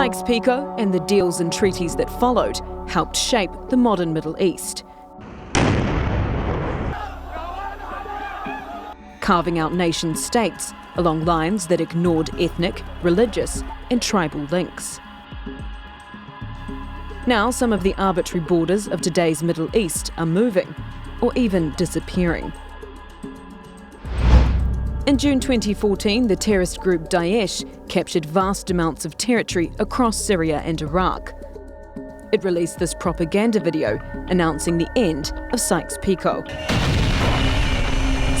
Sykes-Picot and the deals and treaties that followed helped shape the modern Middle East, carving out nation-states along lines that ignored ethnic, religious and tribal links. Now some of the arbitrary borders of today's Middle East are moving, or even disappearing. In June 2014, the terrorist group Daesh captured vast amounts of territory across Syria and Iraq. It released this propaganda video announcing the end of Sykes-Picot,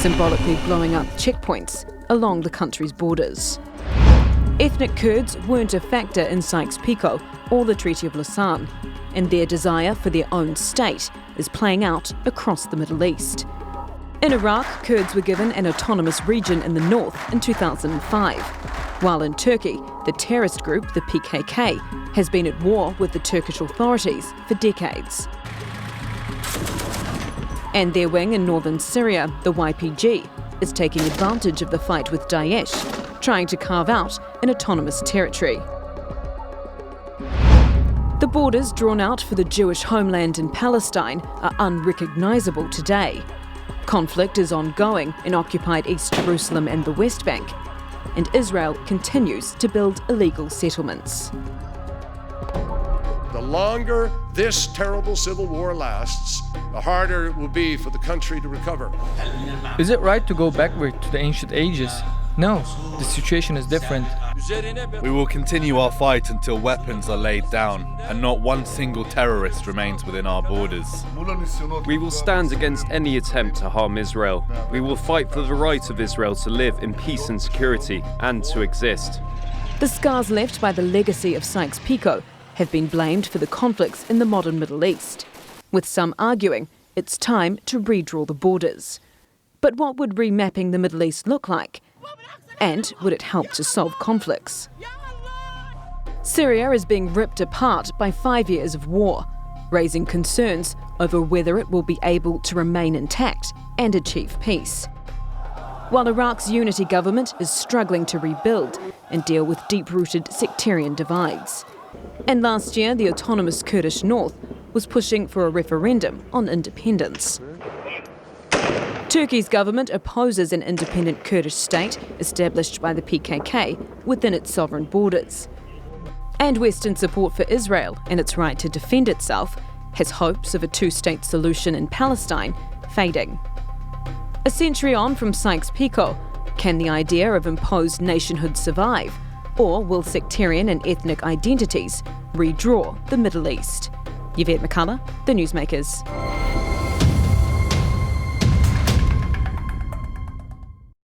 symbolically blowing up checkpoints along the country's borders. Ethnic Kurds weren't a factor in Sykes-Picot or the Treaty of Lausanne, and their desire for their own state is playing out across the Middle East. In Iraq, Kurds were given an autonomous region in the north in 2005, while in Turkey, the terrorist group, the PKK, has been at war with the Turkish authorities for decades. And their wing in northern Syria, the YPG, is taking advantage of the fight with Daesh, trying to carve out an autonomous territory. The borders drawn out for the Jewish homeland in Palestine are unrecognisable today. Conflict is ongoing in occupied East Jerusalem and the West Bank, and Israel continues to build illegal settlements. The longer this terrible civil war lasts, the harder it will be for the country to recover. Is it right to go backward to the ancient ages? No, the situation is different. We will continue our fight until weapons are laid down and not one single terrorist remains within our borders. We will stand against any attempt to harm Israel. We will fight for the right of Israel to live in peace and security and to exist. The scars left by the legacy of Sykes-Picot have been blamed for the conflicts in the modern Middle East, with some arguing it's time to redraw the borders. But what would remapping the Middle East look like? And would it help to solve conflicts? Syria is being ripped apart by 5 years of war, raising concerns over whether it will be able to remain intact and achieve peace. While Iraq's unity government is struggling to rebuild and deal with deep-rooted sectarian divides. And last year, the autonomous Kurdish North was pushing for a referendum on independence. Turkey's government opposes an independent Kurdish state established by the PKK within its sovereign borders. And Western support for Israel and its right to defend itself has hopes of a two-state solution in Palestine fading. A century on from Sykes-Picot, can the idea of imposed nationhood survive, or will sectarian and ethnic identities redraw the Middle East? Yvette McCullough, The Newsmakers.